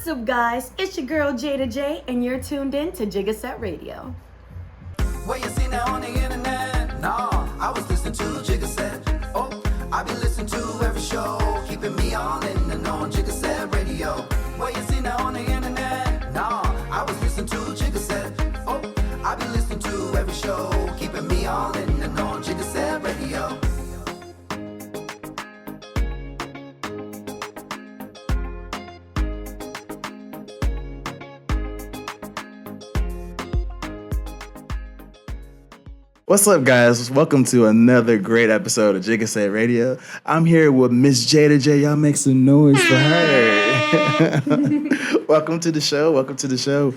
What's up, guys? It's your girl Jada J, and you're tuned in to Jigga Set Radio. Where you seen that on the internet? Nah, I was listening to Jigga Set. Oh, I be listening to every show, keeping me all in the know on Jigga Set Radio. Where you seen that on the internet? Nah, I was listening to Jigga Set. Oh, I be listening to every show, keeping me all in the know on Jigga Set Radio. What's up, guys? Welcome to another great episode of Jigga Set Radio. I'm here with Miss Jada J. Y'all make some noise for her. Welcome to the show. Welcome to the show.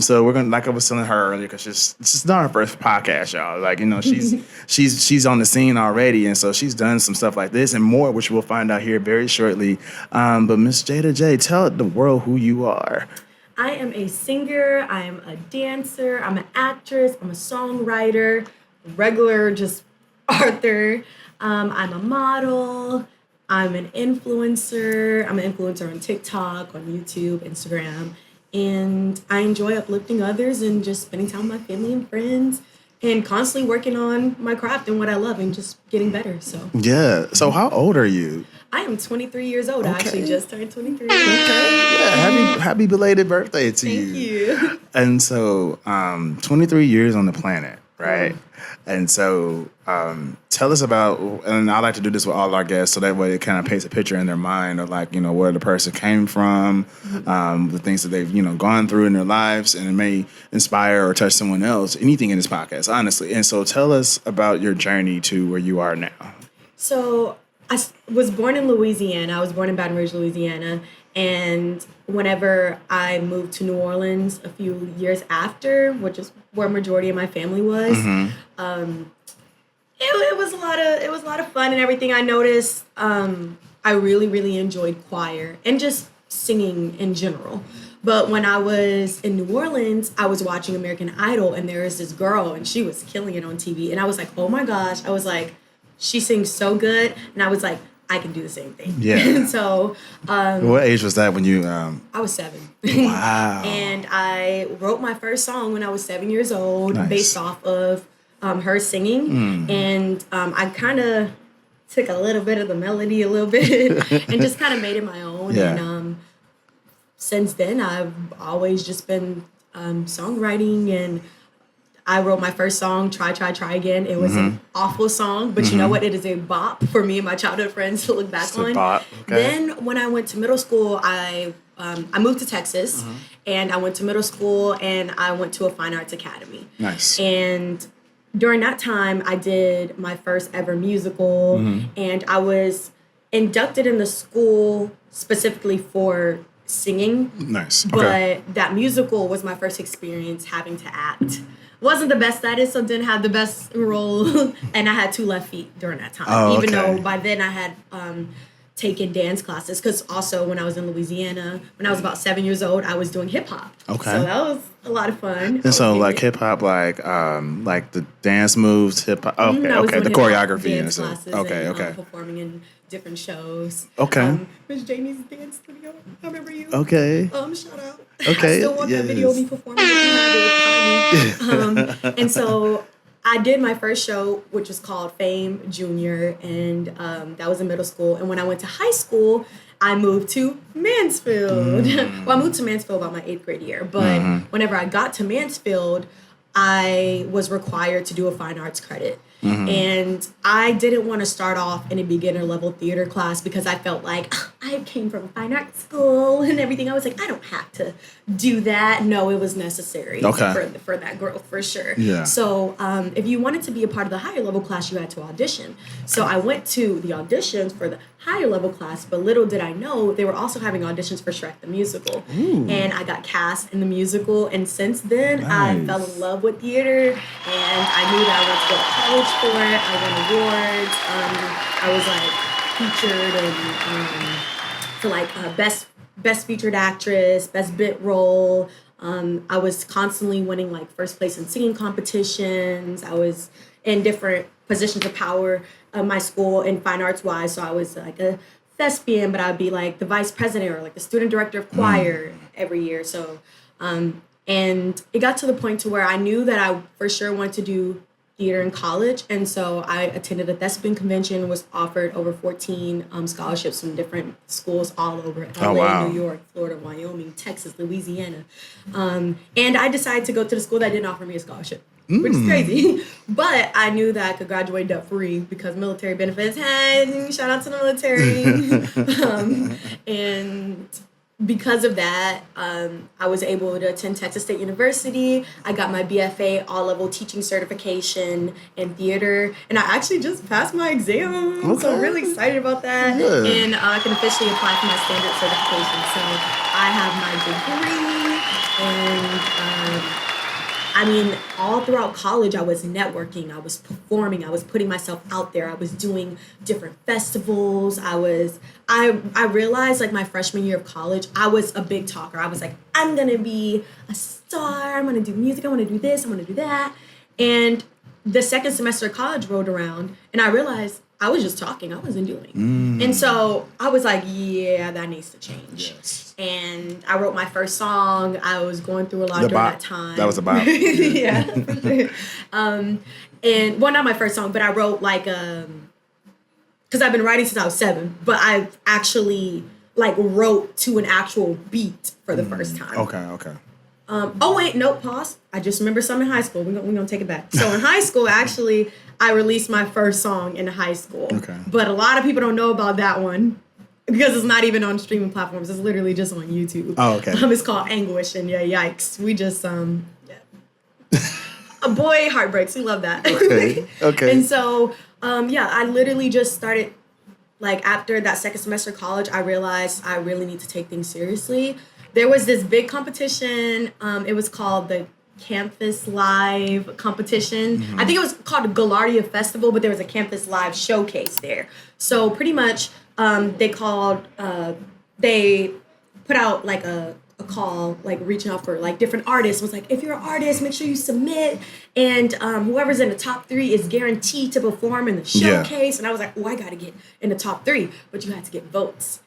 So we're gonna, like I was telling her earlier, because this is not her first podcast, y'all. Like, you know, she's on the scene already, and so she's done some stuff like this and more, which we'll find out here very shortly. But Miss Jada J, tell the world who you are. I am a singer, I'm a dancer, I'm an actress, I'm a songwriter, regular just author. I'm a model, I'm an influencer. I'm an influencer on TikTok, on YouTube, Instagram. And I enjoy uplifting others and just spending time with my family and friends and constantly working on my craft and what I love and just getting better. So Yeah. So how old are you? I am 23 years old. I actually just turned 23. Okay. Yeah. Happy belated birthday to you. Thank you. And so, 23 years on the planet, right? And so, tell us about, and I like to do this with all our guests, so that way it kind of paints a picture in their mind of, like, you know, where the person came from, the things that they've, you know, gone through in their lives, and it may inspire or touch someone else, anything in this podcast, honestly. And so tell us about your journey to where you are now. So I was born in Louisiana. I was born in Baton Rouge, Louisiana. And whenever I moved to New Orleans a few years after, which is where majority of my family was, it was a lot of fun and everything. I noticed I really enjoyed choir and just singing in general. But when I was in New Orleans, I was watching American Idol, and there was this girl, and she was killing it on TV. And I was like, oh my gosh. I was like, she sings so good. And I was like, I can do the same thing. Yeah. So, what age was that when you? I was 7. Wow. And I wrote my first song when I was 7 years old, Nice. based off of her singing. And I kind of took a little bit of the melody, a little bit, and just kind of made it my own. Yeah. And since then, I've always just been songwriting, and I wrote my first song, Try Again. It was an awful song, but you know what? It is a bop for me and my childhood friends to look back It's on. a bop. Okay. Then when I went to middle school, I moved to Texas, and I went to middle school, and I went to a fine arts academy. Nice. And during that time, I did my first ever musical, and I was inducted in the school specifically for singing. Nice. Okay. But that musical was my first experience having to act. Wasn't the best at it, so didn't have the best role, and I had 2 left feet during that time. Oh, even okay. though by then I had taken dance classes, because also when I was in Louisiana, when I was about 7 years old, I was doing hip hop. Okay. So that was a lot of fun. And so, like, hip hop, like the dance moves, hip hop. Okay, I was okay, doing the hip-hop choreography and dance stuff. classes Okay, and, okay. performing in different shows. Okay. Miss Jamie's dance studio. I remember you. Okay. Shout out. Okay, I still want that video of me performing. And so I did my first show, which was called Fame Junior, and that was in middle school. And when I went to high school, I moved to Mansfield. Well, I moved to Mansfield about my 8th grade year, but whenever I got to Mansfield, I was required to do a fine arts credit. And I didn't want to start off in a beginner level theater class because I felt like I came from fine arts school and everything. I was like, I don't have to do that. No, it was necessary for that growth, for sure. Yeah. So if you wanted to be a part of the higher level class, you had to audition. So I went to the auditions for the higher level class, but little did I know they were also having auditions for Shrek the Musical. And I got cast in the musical, and since then I fell in love with theater, and I knew that I wanted to go to college for it. I won awards. I was like featured for like best featured actress, best bit role. I was constantly winning like first place in singing competitions. I was in different positions of power of my school in fine arts wise. So I was like a thespian, but I'd be like the vice president or like the student director of choir every year. So, and it got to the point to where I knew that I for sure wanted to do theater in college. And so I attended a thespian convention, was offered over 14 scholarships from different schools all over LA, New York, Florida, Wyoming, Texas, Louisiana. And I decided to go to the school that didn't offer me a scholarship. Which is crazy. But I knew that I could graduate debt free because military benefits. Hey, shout out to the military. And because of that, I was able to attend Texas State University. I got my BFA all-level teaching certification in theater. And I actually just passed my exam. Okay. So I'm really excited about that. Yeah. And I can officially apply for my standard certification. So I have my degree. And I mean, all throughout college, I was networking, I was performing, I was putting myself out there, I was doing different festivals, I realized like my freshman year of college, I was a big talker. I was like, I'm gonna be a star, I'm gonna do music, I wanna do this, I wanna do that. And the second semester of college rolled around, and I realized I was just talking, I wasn't doing. And so I was like, yeah, that needs to change. Yes. And I wrote my first song. I was going through a lot during that time. That was about. Yeah, for sure. And, well, not my first song, but I wrote like, because I've been writing since I was 7, but I actually like wrote to an actual beat for the first time. Okay. Oh, wait, no, pause. I just remember something in high school. We're gonna take it back. So in high school, actually, I released my first song in high school. Okay. But a lot of people don't know about that one because it's not even on streaming platforms. It's literally just on YouTube. Oh, okay. It's called Anguish, and yeah, yikes. We just, a boy heartbreaks. We love that. Okay. And so, I literally just started, like, after that second semester of college, I realized I really need to take things seriously. There was this big competition. It was called the Campus Live competition. I think it was called the Galardia Festival, but there was a Campus Live showcase there. So pretty much they put out like a call, like reaching out for like different artists. It was like, if you're an artist, make sure you submit. And whoever's in the top 3 is guaranteed to perform in the showcase. Yeah. And I was like, I got to get in the top 3, but you had to get votes.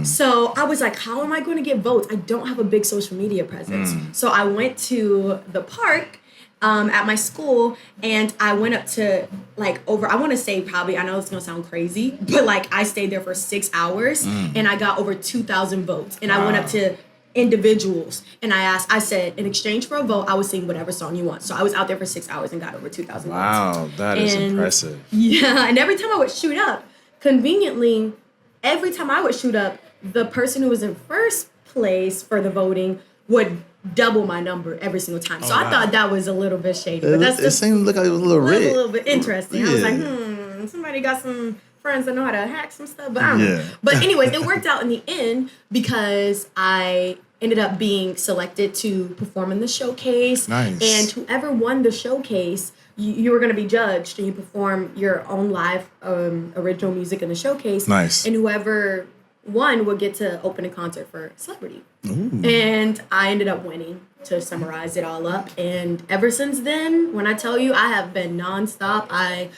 So I was like, how am I going to get votes? I don't have a big social media presence. So I went to the park at my school, and I went up to like I want to say probably, I know it's going to sound crazy, but like I stayed there for 6 hours and I got over 2,000 votes. And I went up to individuals and I said, in exchange for a vote, I would sing whatever song you want. So I was out there for 6 hours and got over 2,000 votes. Wow, that is impressive. Yeah, and every time I would shoot up, conveniently, every time I would shoot up, the person who was in first place for the voting would double my number every single time. So I thought that was a little bit shady. But it seemed like it was a little rigged. A little bit interesting. Yeah. I was like, somebody got some friends that know how to hack some stuff, but I don't know. But anyways, it worked out in the end because I ended up being selected to perform in the showcase. Nice. And whoever won the showcase, you were going to be judged, and you perform your own live original music in the showcase. Nice. And whoever won would get to open a concert for a celebrity. Ooh. And I ended up winning, to summarize it all up. And ever since then, when I tell you, I have been nonstop. I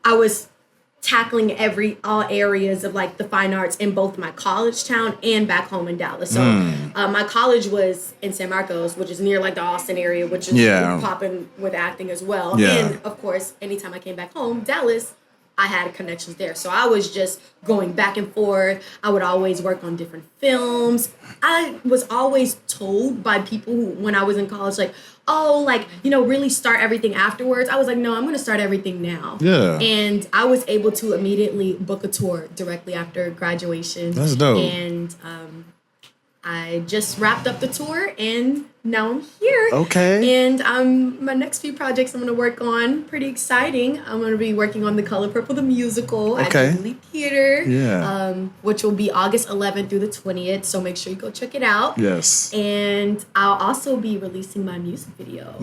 was tackling all areas of like the fine arts in both my college town and back home in Dallas. So my college was in San Marcos, which is near like the Austin area, which is popping with acting as well. Yeah. And of course, anytime I came back home, Dallas, I had connections there. So I was just going back and forth. I would always work on different films. I was always told by people who, when I was in college, like, really start everything afterwards. I was like, no, I'm going to start everything now. Yeah. And I was able to immediately book a tour directly after graduation. That's dope. And I just wrapped up the tour, and now I'm here. Okay. And my next few projects I'm going to work on, pretty exciting. I'm going to be working on The Color Purple, the musical at Jubilee Theater. Yeah. Which will be August 11th through the 20th. So make sure you go check it out. Yes. And I'll also be releasing my music video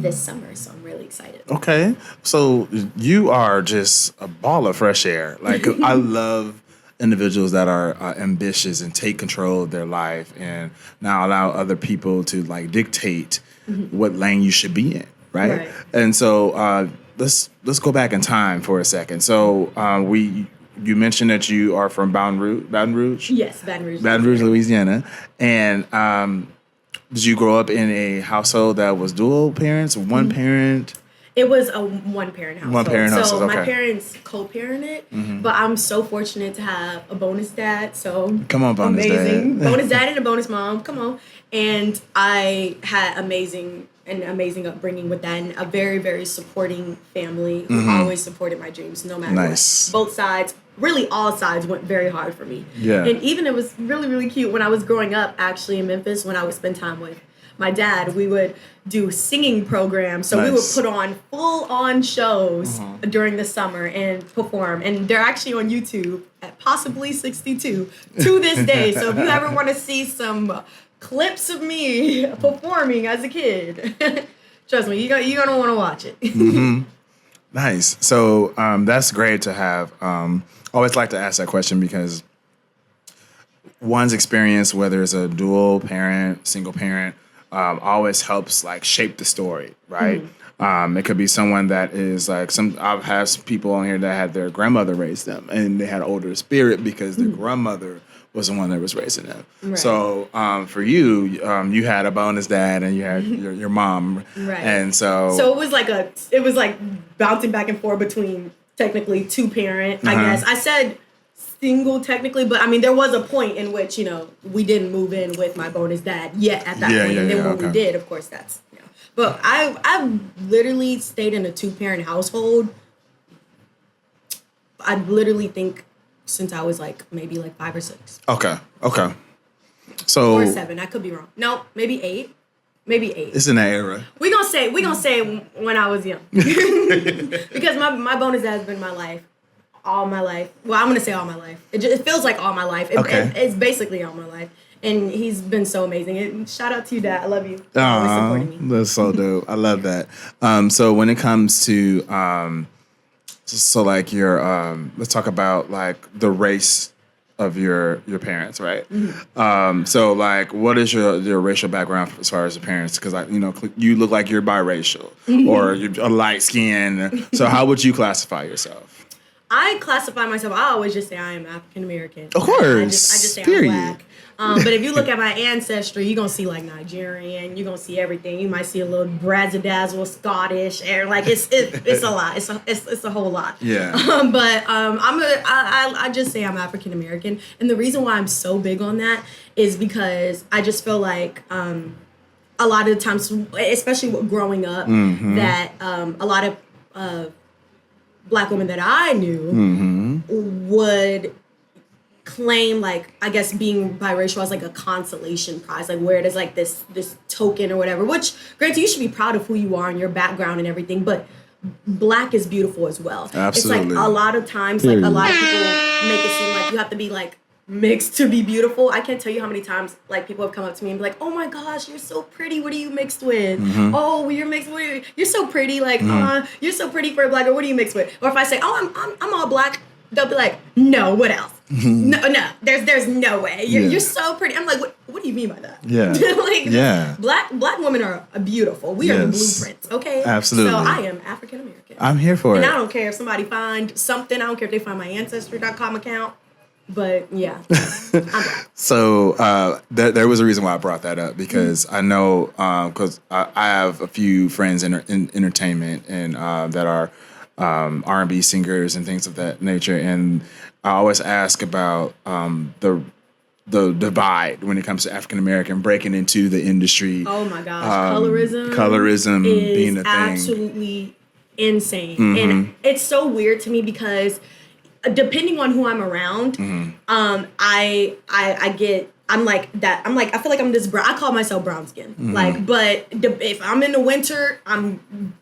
this summer. So I'm really excited. Okay. So you are just a ball of fresh air. Like, I love individuals that are ambitious and take control of their life and now allow other people to like dictate what lane you should be in, right? And so let's go back in time for a second. So you mentioned that you are from Baton Rouge? Yes, Baton Rouge. Baton Rouge, Louisiana. And did you grow up in a household that was dual parents, one parent? It was a one-parent household. One-parent household, So okay. my parents co-parented, but I'm so fortunate to have a bonus dad. So Come on, bonus amazing. dad. Bonus dad and a bonus mom. Come on. And I had an amazing upbringing with that, and a very, very supporting family who always supported my dreams, no matter Nice. what. Both sides, really all sides, went very hard for me. Yeah. And even it was really, really cute when I was growing up, actually in Memphis, when I would spend time with my dad, we would do singing programs. So we would Nice. put on full-on shows during the summer and perform. And they're actually on YouTube at possibly 62 to this day. So if you ever want to see some clips of me performing as a kid, trust me, you're gonna want to watch it. Nice. So that's great to have. I always like to ask that question because one's experience, whether it's a dual parent, single parent, always helps like shape the story, right? It could be someone that is like I've had some people on here that had their grandmother raise them, and they had an older spirit because their grandmother was the one that was raising them. Right. So for you, you had a bonus dad and you had your mom, Right. and so So it was like bouncing back and forth between technically two parent, I guess. I said single technically, but I mean there was a point in which, we didn't move in with my bonus dad yet at that point. And then when we did, of course that's But I literally stayed in a 2-parent household. I literally think since I was maybe 5 or 6. Okay. So Or 7. I could be wrong. No, maybe 8. Maybe 8. It's in that era. We gonna say when I was young, because my bonus dad has been my life, all my life. Well, I'm gonna say all my life. It feels like all my life. It's basically all my life, and he's been so amazing. Shout out to you, Dad. I love you. Always supporting me. That's so dope. I love that. So when it comes to let's talk about the race of your parents, right? So what is your racial background as far as the parents? Because you look like you're biracial or you're a light skin. So how would you classify yourself? I classify myself. I always just say I am African American. Of course, I just say period. I'm black. But if you look at my ancestry, you're gonna see Nigerian. You're gonna see everything. You might see a little brazzadazzle Scottish, or it's a lot. It's a whole lot. Yeah. I just say I'm African American, and the reason why I'm so big on that is because I just feel like a lot of the times, especially growing up, that a lot of Black women that I knew would claim I guess being biracial as a consolation prize, where it is this token or whatever, which granted you should be proud of who you are and your background and everything, but Black is beautiful as well. Absolutely. It's a lot of times a lot of people make it seem like you have to be mixed to be beautiful. I can't tell you how many times people have come up to me and be like, "Oh my gosh, you're so pretty. What are you mixed with? Oh, you're mixed with. You're so pretty. You're so pretty for a Black girl. What are you mixed with?" Or if I say, "Oh, I'm all Black," they'll be like, "No, what else? No, there's no way. You're so pretty." I'm like, what do you mean by that? Yeah. Yeah. Black women are beautiful. We are the blueprints. Okay. Absolutely. So I am African American. I'm here for it. And I don't care if somebody find something. I don't care if they find my Ancestry.com account. But yeah, I'm Black. So there was a reason why I brought that up, because I know because I have a few friends in entertainment and that are R&B singers and things of that nature, and I always ask about the divide when it comes to African American breaking into the industry. Oh my gosh, colorism is being a thing. Absolutely insane, and it's so weird to me because depending on who I'm around, I feel like I'm this brown. I call myself brown skin. But if I'm in the winter, I'm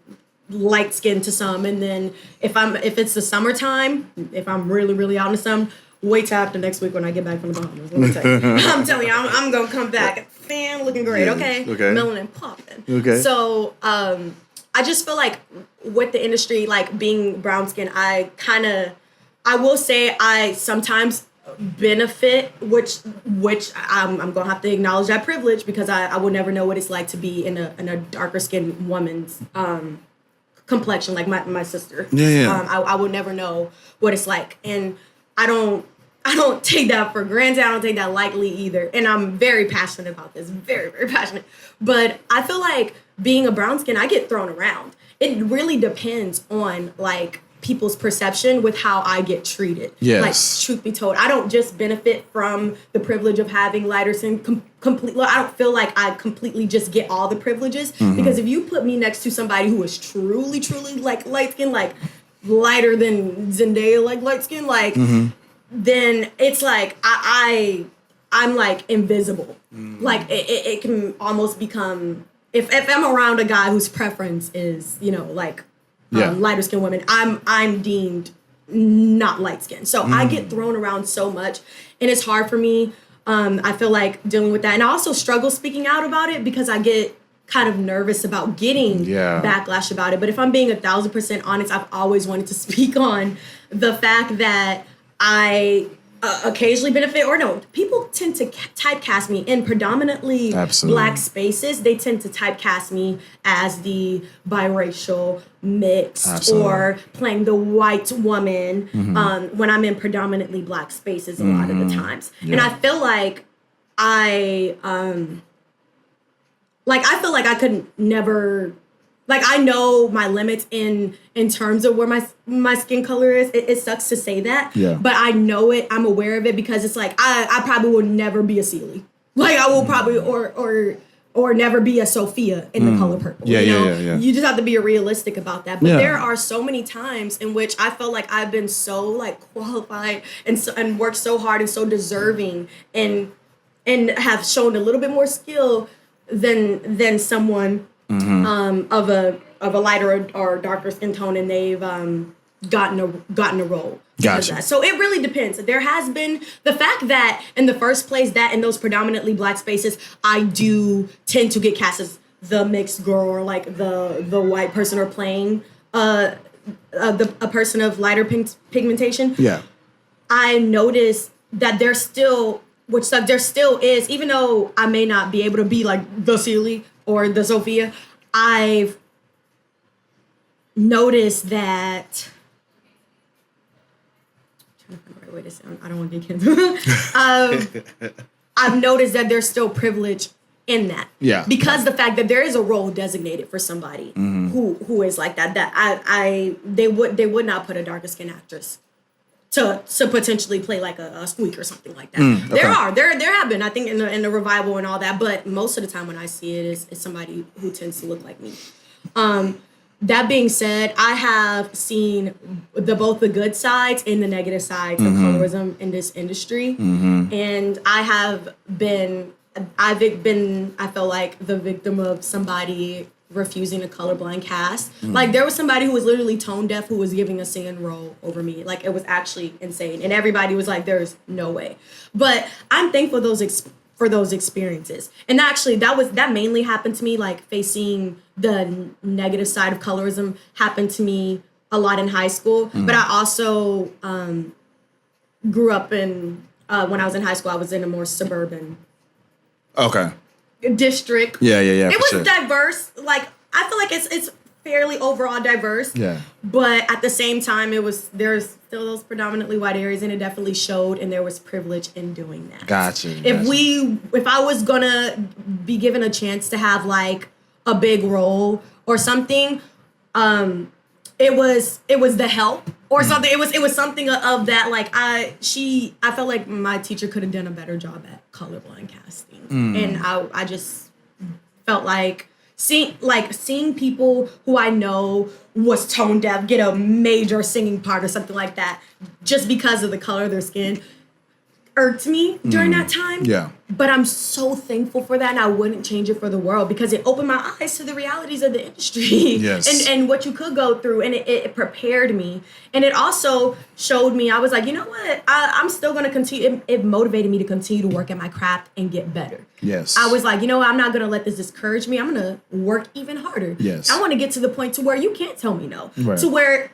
light skinned to some, and then if it's the summertime, if I'm really, really out in the sun, wait till after next week when I get back from the Bahamas. Let me tell you. I'm telling you, I'm gonna come back, fan looking great. Okay. Melanin popping. Okay. So I just feel like with the industry, being brown skin, I will say I sometimes benefit, which I'm gonna have to acknowledge that privilege, because I will never know what it's like to be in a darker skinned woman's complexion, like my sister. Yeah. I will never know what it's like, and I don't take that for granted. I don't take that lightly either. And I'm very passionate about this. Very, very passionate. But I feel like being a brown skin, I get thrown around. It really depends on like people's perception with how I get treated. Yes. Like, truth be told, I don't just benefit from the privilege of having lighter skin completely. I don't feel like I completely just get all the privileges, because if you put me next to somebody who is truly, truly like light skin, like lighter than Zendaya, like light skin, like, then it's like I'm like invisible. Like it can almost become, if I'm around a guy whose preference is, you know, like lighter skinned women, I'm deemed not light skinned. So I get thrown around so much, and it's hard for me. I feel like dealing with that, and I also struggle speaking out about it because I get kind of nervous about getting backlash about it. But if I'm being 1,000% honest, I've always wanted to speak on the fact that I occasionally benefit, or no, people tend to typecast me in predominantly Black spaces. They tend to typecast me as the biracial, mixed, or playing the white woman when I'm in predominantly Black spaces a lot of the times. And I feel like I feel like I could never, like, I know my limits in terms of where my skin color is. It sucks to say that, but I know it. I'm aware of it, because it's like I probably will never be a Celie. Like, I will probably or never be a Sophia in the color purple. You just have to be realistic about that. But there are so many times in which I felt like I've been so like qualified and worked so hard and so deserving and have shown a little bit more skill than someone of a lighter or darker skin tone, and they've gotten a role. Gotcha. So it really depends. There has been the fact that in the first place, that in those predominantly Black spaces, I do tend to get cast as the mixed girl, or like the white person, or playing a person of lighter pigmentation. I noticed that there's still, which stuff there still is, even though I may not be able to be like the Celie or the Sophia, I've noticed that. I'm trying to find the right way to sound. I don't want to get canceled. I've noticed that there's still privilege in that. Because the fact that there is a role designated for somebody who is like that. That they would not put a darker skinned actress to potentially play like a squeak or something like that. There have been, I think, in the revival and all that, but most of the time when I see it is somebody who tends to look like me. That being said, I have seen both the good sides and the negative sides of colorism in this industry, and I feel like the victim of somebody refusing a colorblind cast. Like, there was somebody who was literally tone deaf who was giving a singing role over me. Like, it was actually insane, and everybody was like, "There's no way." But I'm thankful for those experiences, and actually that mainly happened to me. Like, facing the negative side of colorism happened to me a lot in high school. But I also grew up in when I was in high school, I was in a more suburban district. It was diverse. Like, I feel like it's fairly overall diverse. But at the same time, there's still those predominantly white areas, and it definitely showed, and there was privilege in doing that. Gotcha. If I was gonna be given a chance to have like a big role or something, it was The Help or something. It was something of that. Like, I felt like my teacher could have done a better job at colorblind casting, and I just felt like seeing people who I know was tone deaf get a major singing part or something like that just because of the color of their skin irked me during that time. But I'm so thankful for that, and I wouldn't change it for the world, because it opened my eyes to the realities of the industry and what you could go through, and it prepared me. And it also showed me, I was like, you know what, I'm still going to continue. It motivated me to continue to work at my craft and get better. I was like, you know what, I'm not going to let this discourage me. I'm going to work even harder. I want to get to the point to where you can't tell me no. To where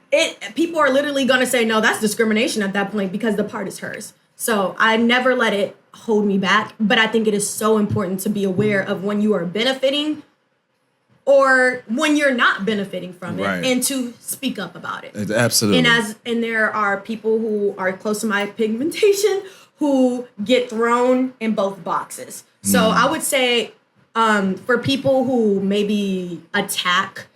people are literally going to say, no, that's discrimination at that point, because the part is hers. So I never let it hold me back, but I think it is so important to be aware of when you are benefiting or when you're not benefiting from it, Right. and to speak up about it. Absolutely. And there are people who are close to my pigmentation who get thrown in both boxes. So I would say for people who maybe attack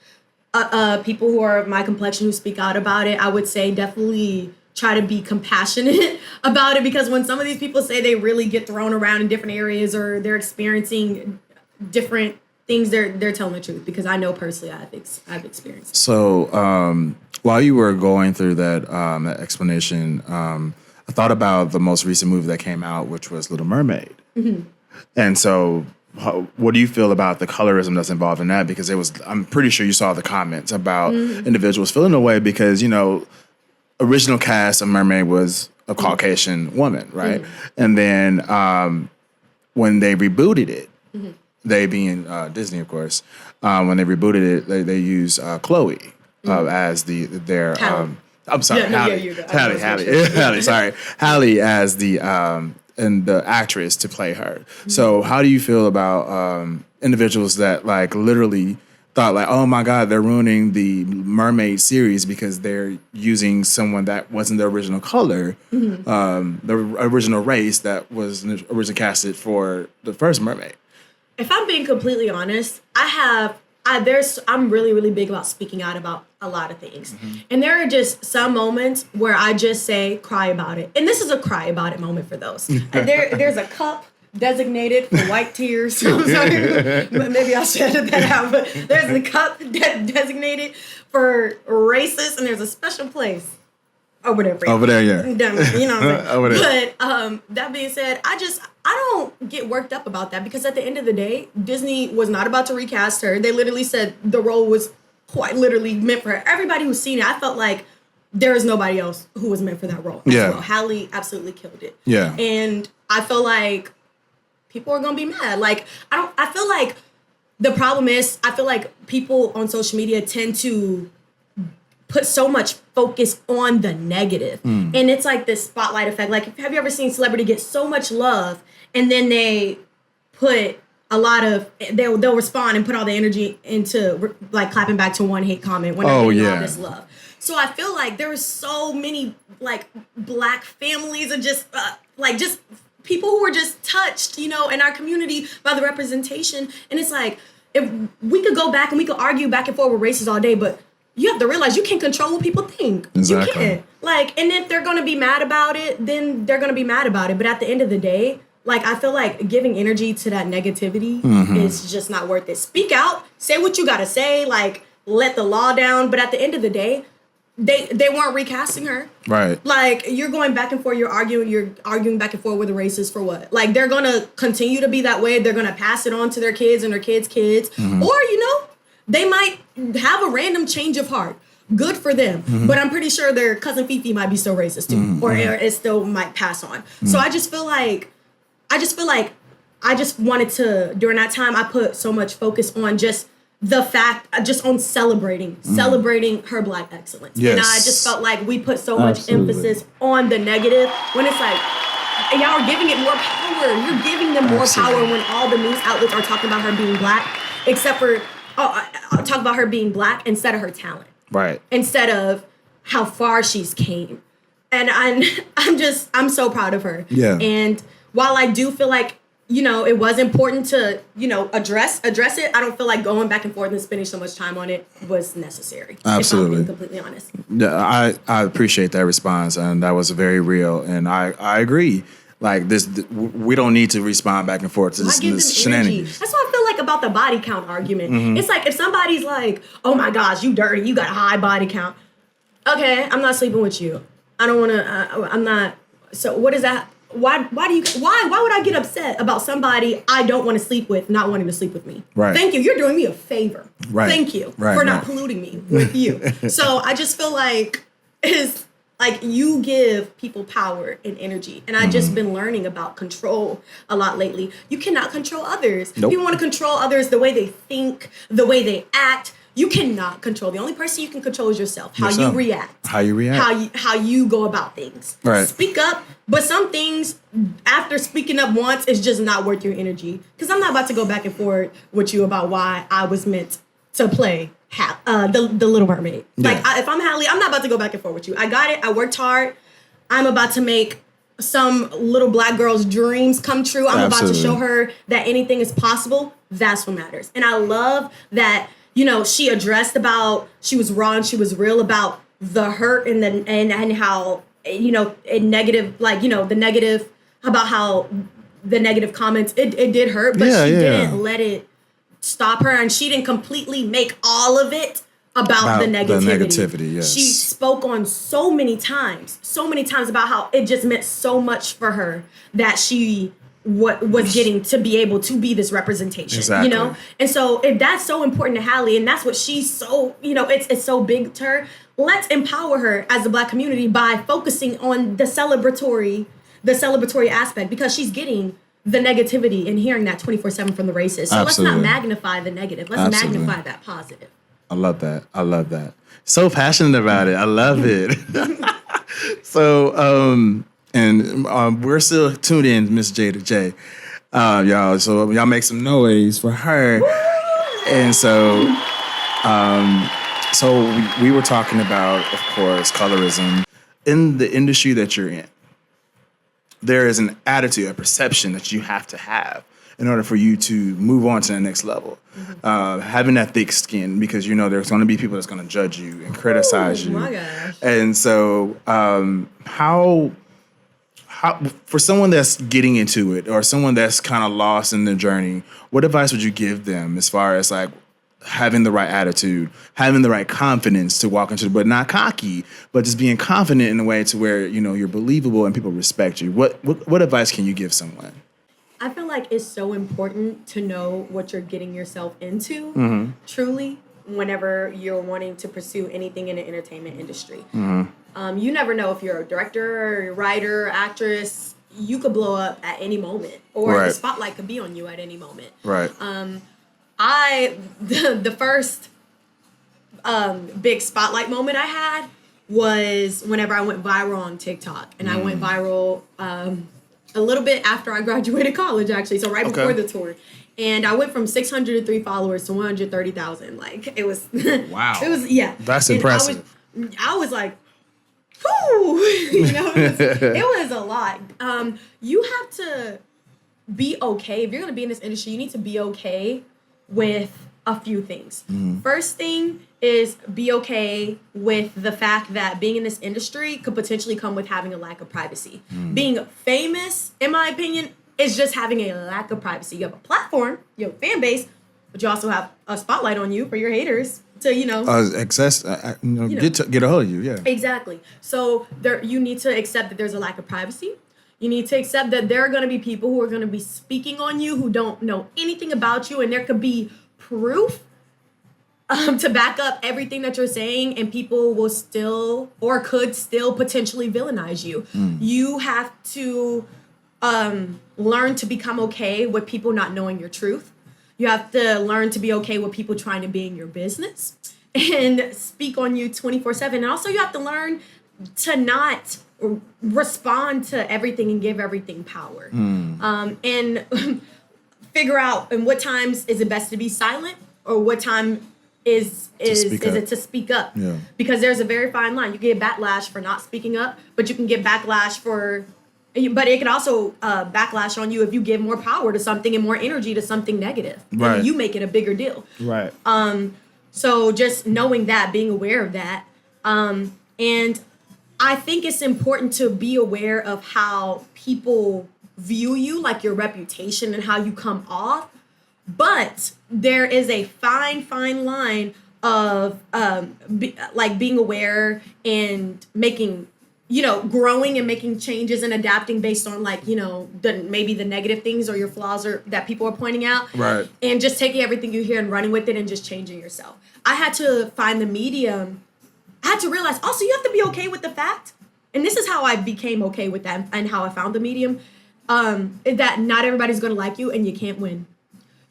people who are of my complexion who speak out about it, I would say definitely try to be compassionate about it, because when some of these people say they really get thrown around in different areas or they're experiencing different things, they're telling the truth, because I know personally I've experienced it. So while you were going through that explanation, I thought about the most recent movie that came out, which was Little Mermaid. Mm-hmm. And so what do you feel about the colorism that's involved in that? Because I'm pretty sure you saw the comments about individuals feeling away because, original cast of Mermaid was a Caucasian woman, right? And then when they rebooted it, they being Disney, of course, when they rebooted it, they used Chloe as their. I'm sorry, Halle. Sorry, Halle as the and the actress to play her. So how do you feel about individuals that like literally thought like, oh my God, they're ruining the Mermaid series because they're using someone that wasn't the original color, the original race that was originally casted for the first Mermaid? If I'm being completely honest, I'm really, really big about speaking out about a lot of things. And there are just some moments where I just say, cry about it. And this is a cry about it moment for those. There's a cup designated for white tears. I'm sorry, but maybe I should edit that out. But there's a cup designated for racist, and there's a special place over there. Over there, yeah. You know what I'm saying? Over there. But that being said, I don't get worked up about that, because at the end of the day, Disney was not about to recast her. They literally said the role was quite literally meant for her. Everybody who's seen it, I felt like there is nobody else who was meant for that role as well. Halle absolutely killed it. Yeah. And I feel like people are gonna be mad. Like I feel like the problem is I feel like people on social media tend to put so much focus on the negative. And it's like this spotlight effect. Like, have you ever seen celebrity get so much love and then they put a lot of, they'll respond and put all the energy into like clapping back to one hate comment when they're getting all this love. So I feel like there are so many like black families and just just people who were just touched, in our community by the representation. And it's like, if we could go back and we could argue back and forth with races all day, but you have to realize you can't control what people think. Exactly. You can't. Like, and if they're going to be mad about it, then they're going to be mad about it. But at the end of the day, like, I feel like giving energy to that negativity is just not worth it. Speak out, say what you got to say, like, let the law down. But at the end of the day, they weren't recasting her. Right. Like, you're going back and forth, you're arguing back and forth with the racists for what? Like, they're going to continue to be that way. They're going to pass it on to their kids and their kids' kids. Or, they might have a random change of heart. Good for them. But I'm pretty sure their cousin Fifi might be still racist too. Or it still might pass on. So I just feel like I just wanted to, during that time, I put so much focus on just the fact, just on celebrating her Black excellence. Yes. And I just felt like we put so much emphasis on the negative when it's like, and y'all are giving it more power. You're giving them more power when all the news outlets are talking about her being Black, except for, talk about her being Black instead of her talent. Right. Instead of how far she's came. And I'm so proud of her. Yeah. And while I do feel like, it was important to, address it, I don't feel like going back and forth and spending so much time on it was necessary. Absolutely. If I'm being completely honest. Yeah, I appreciate that response, and that was very real, and I agree. Like this, we don't need to respond back and forth to this shenanigans. That's what I feel like about the body count argument. It's like if somebody's like, "Oh my gosh, you dirty, you got a high body count." Okay, I'm not sleeping with you. I don't want to. I'm not. So what is that? Why would I get upset about somebody I don't want to sleep with not wanting to sleep with me? Right. Thank you. You're doing me a favor. Right. Thank you for not polluting me with you. So I just feel like it's like you give people power and energy. And I've just been learning about control a lot lately. You cannot control others. Nope. You want to control others the way they think, the way they act. You cannot control. The only person you can control is yourself. How you react. How you react. How you go about things. Right. Speak up. But some things, after speaking up once, is just not worth your energy. Because I'm not about to go back and forth with you about why I was meant to play the Little Mermaid. Yeah. Like, if I'm Halle, I'm not about to go back and forth with you. I got it. I worked hard. I'm about to make some little black girl's dreams come true. I'm about to show her that anything is possible. That's what matters. And I love that, you know, she addressed about, she was raw and she was real about the hurt and how, you know, negative, like, you know, the negative, about how the negative comments, it did hurt, but she didn't let it stop her, and she didn't completely make all of it about the negativity. Yes. She spoke on so many times about how it just meant so much for her that she was getting to be able to be this representation, exactly. You know? And so if that's so important to Halle, and that's what she's so, you know, it's so big to her, let's empower her as the Black community by focusing on the celebratory aspect, because she's getting the negativity and hearing that 24/7 from the racists. So let's not magnify the negative. Let's magnify that positive. I love that. So passionate about it. I love it. So, we're still tuned in, Miss Jada J. Y'all. So y'all make some noise for her. Woo! And so, we were talking about, of course, colorism in the industry that you're in. There is an attitude, a perception that you have to have in order for you to move on to the next level. Mm-hmm. Having that thick skin, because you know there's going to be people that's going to judge you and criticize you. Oh my gosh! And so, how for someone that's getting into it, or someone that's kind of lost in their journey, what advice would you give them as far as like having the right attitude, having the right confidence to walk into, but not cocky, but just being confident in a way to where, you know, you're believable and people respect you? What advice can you give someone? I feel like it's so important to know what you're getting yourself into, truly, whenever you're wanting to pursue anything in the entertainment industry. Mm-hmm. You never know if you're a director, or a writer, actress. You could blow up at any moment, or the spotlight could be on you at any moment. Right. The first big spotlight moment I had was whenever I went viral on TikTok. And I went viral a little bit after I graduated college, actually. So right before the tour. And I went from 603 followers to 130,000. Like, it was... Wow. It was, yeah. That's impressive. I was like, whoo! You know, it was a lot. You have to be okay. If you're going to be in this industry, you need to be okay with a few things. First thing is be okay with the fact that being in this industry could potentially come with having a lack of privacy. Being famous, in my opinion, is just having a lack of privacy. You have a platform, you have a fan base, but you also have a spotlight on you for your haters to, you know... get a hold of you, yeah. Exactly. So you need to accept that there's a lack of privacy. You need to accept that there are going to be people who are going to be speaking on you who don't know anything about you, and there could be proof to back up everything that you're saying, and people will still, or could still potentially villainize you. You have to learn to become okay with people not knowing your truth. You have to learn to be okay with people trying to be in your business and speak on you 24/7. And also you have to learn to not respond to everything and give everything power. And figure out in what times is it best to be silent, or what time is it to speak up. Yeah. Because there's a very fine line. You get backlash for not speaking up, but you can get backlash but it can also backlash on you if you give more power to something and more energy to something negative. Right. And you make it a bigger deal. Right. So just knowing that, being aware of that. And I think it's important to be aware of how people view you, like your reputation and how you come off. But there is a fine line of being aware and making, growing and making changes and adapting based on maybe the negative things or your flaws that people are pointing out. Right. And just taking everything you hear and running with it and just changing yourself. I had to find the medium. I had to realize also you have to be okay with the fact, and this is how I became okay with that and how I found the medium, that not everybody's going to like you and you can't win.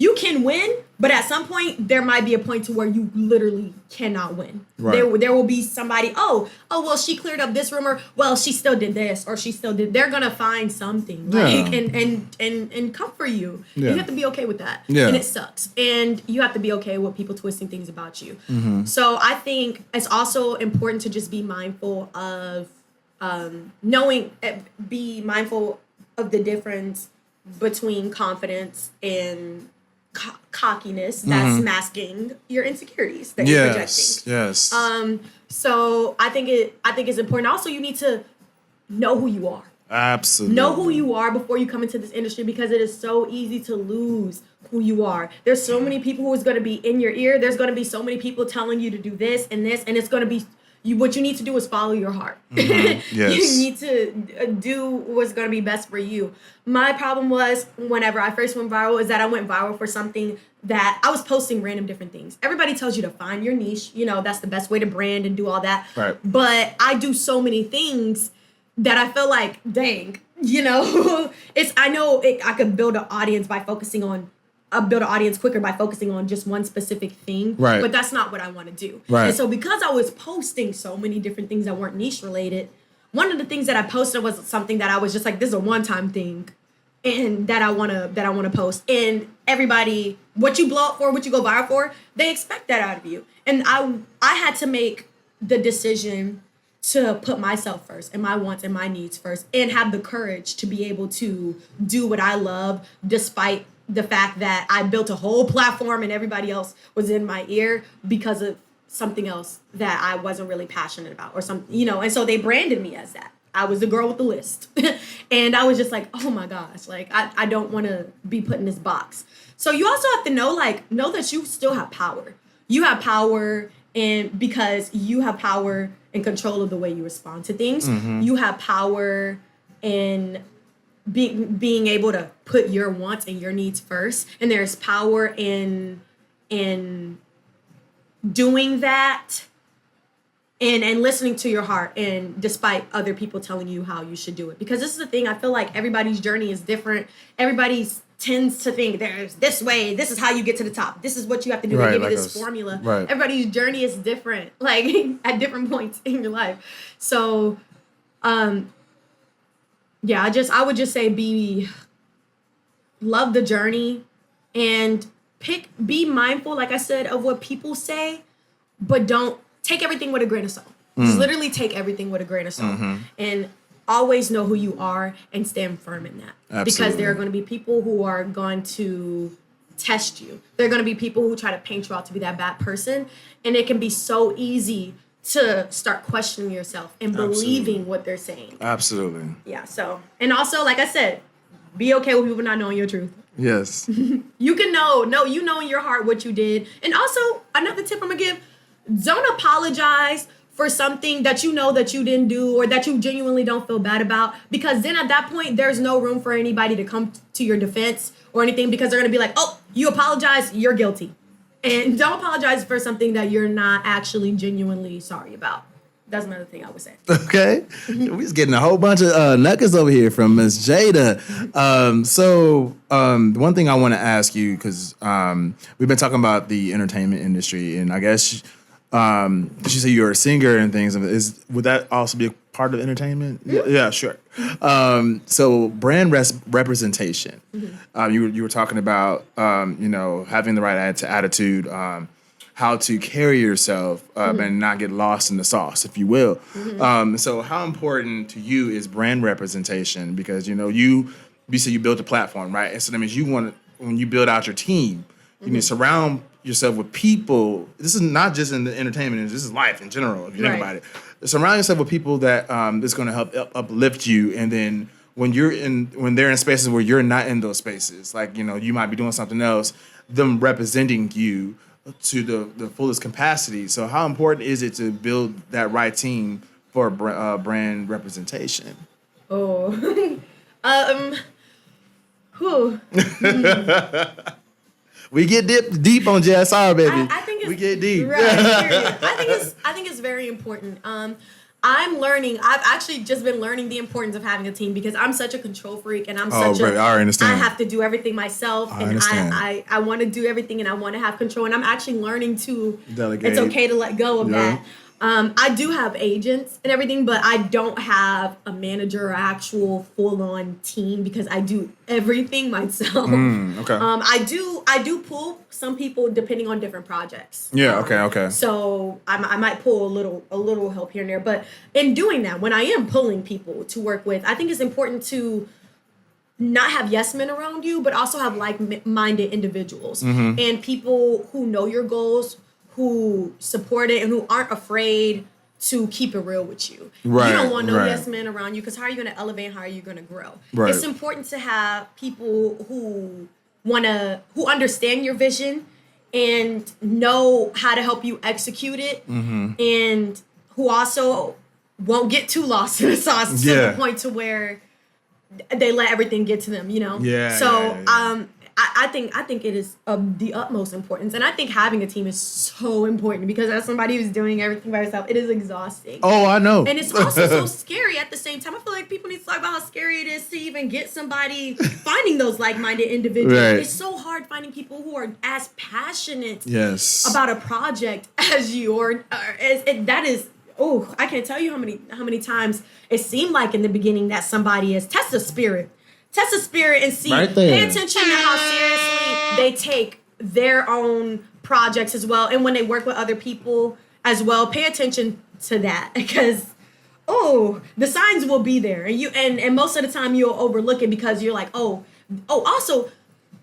you can win, but at some point there might be a point to where you literally cannot win. Right. There will be somebody, well, she cleared up this rumor. Well, she still did this, or she still did. They're gonna find something, like, and come for you. Yeah. You have to be okay with that. Yeah. And it sucks. And you have to be okay with people twisting things about you. Mm-hmm. So I think it's also important to just be mindful of be mindful of the difference between confidence and cockiness that's masking your insecurities that you're projecting. Yes. So I think it's important. Also, you need to know who you are. Absolutely. Know who you are before you come into this industry, because it is so easy to lose who you are. There's so many people who is going to be in your ear. There's going to be so many people telling you to do this, and it's going to be what you need to do is follow your heart. Mm-hmm. Yes. You need to do what's going to be best for you. My problem was, whenever I first went viral, is that I went viral for something that I was posting random different things. Everybody tells you to find your niche. That's the best way to brand and do all that. Right. But I do so many things that I feel like, dang, I could build an audience by focusing on build an audience quicker by focusing on just one specific thing. Right. But that's not what I want to do. Right. And so because I was posting so many different things that weren't niche related, one of the things that I posted was something that I was just like, this is a one-time thing, and that I wanna post. And everybody, what you blow up for, what you go viral for, they expect that out of you. And I had to make the decision to put myself first and my wants and my needs first, and have the courage to be able to do what I love, despite the fact that I built a whole platform and everybody else was in my ear because of something else that I wasn't really passionate about, or something, and so they branded me as that. I was the girl with the list. And I was just like, oh my gosh, like, I don't want to be put in this box. So you also have to know that you still have power. You have power, and because you have power and control of the way you respond to things. Mm-hmm. You have power in being able to put your wants and your needs first, and there's power in doing that and listening to your heart, and despite other people telling you how you should do it. Because this is the thing, I feel like everybody's journey is different. Everybody tends to think there's this way, this is how you get to the top, this is what you have to do, they give you this formula. Right. Everybody's journey is different, like at different points in your life. So yeah, I would just say love the journey, and be mindful, like I said, of what people say, but don't take everything with a grain of salt. Just literally take everything with a grain of salt, and always know who you are and stand firm in that. Absolutely. Because there are going to be people who are going to test you. There are going to be people who try to paint you out to be that bad person, and it can be so easy to start questioning yourself and believing what they're saying. Absolutely. Yeah, so, and also, like I said, be okay with people not knowing your truth. Yes. You can know in your heart what you did. And also, another tip I'm gonna give, don't apologize for something that you know that you didn't do, or that you genuinely don't feel bad about, because then at that point, there's no room for anybody to come to your defense or anything, because they're gonna be like, oh, you apologize, you're guilty. And don't apologize for something that you're not actually genuinely sorry about. That's another thing I would say. Okay. We're just getting a whole bunch of nuggets over here from Miss Jada. One thing I want to ask you, because we've been talking about the entertainment industry, and I guess she said you're a singer and things. Would that also be a part of entertainment? Mm-hmm. Yeah, sure. So brand representation. Mm-hmm. You were talking about having the right attitude, how to carry yourself and not get lost in the sauce, if you will. Mm-hmm. So how important to you is brand representation? Because you said you built a platform, right? And so that means when you build out your team, you need to surround yourself with people. This is not just in the entertainment industry, this is life in general, if you think about it. Surround yourself with people that is going to help uplift you, and then when they're in spaces where you're not in those spaces, like you might be doing something else, them representing you to the fullest capacity. So how important is it to build that right team for brand representation? We get deep on JSR, baby. I think it's, we get deep. Right. I think it's very important. I'm learning. I've actually just been learning the importance of having a team because I'm such a control freak and I'm Oh, such great. I understand. I have to do everything myself I and understand. I want to do everything and I want to have control and I'm actually learning to Delegate. It's okay to let go of Yeah. that. I do have agents and everything, but I don't have a manager or actual full-on team because I do everything myself. Okay. I do pull some people depending on different projects. Yeah. Okay. So I might pull a little help here and there, but in doing that, when I am pulling people to work with, I think it's important to not have yes men around you, but also have like-minded individuals and people who know your goals, who support it, and who aren't afraid to keep it real with you. Right, You don't want no right. yes men around you because how are you going to elevate? How are you going to grow? Right. It's important to have people who understand your vision and know how to help you execute it, and who also won't get too lost in the sauce to Yeah. the point to where they let everything get to them, you know? Yeah, So, yeah. I think it is of the utmost importance, and I think having a team is so important because as somebody who's doing everything by yourself, it is exhausting. Oh, I know. And it's also so scary at the same time. I feel like people need to talk about how scary it is to even get somebody finding those like-minded individuals. Right. It's so hard finding people who are as passionate Yes. about a project as you, or that is. Oh, I can't tell you how many times it seemed like in the beginning that somebody is test the spirit and see. Right there. Pay attention to how seriously they take their own projects as well, and when they work with other people as well. Pay attention to that because the signs will be there, and most of the time you'll overlook it because you're like also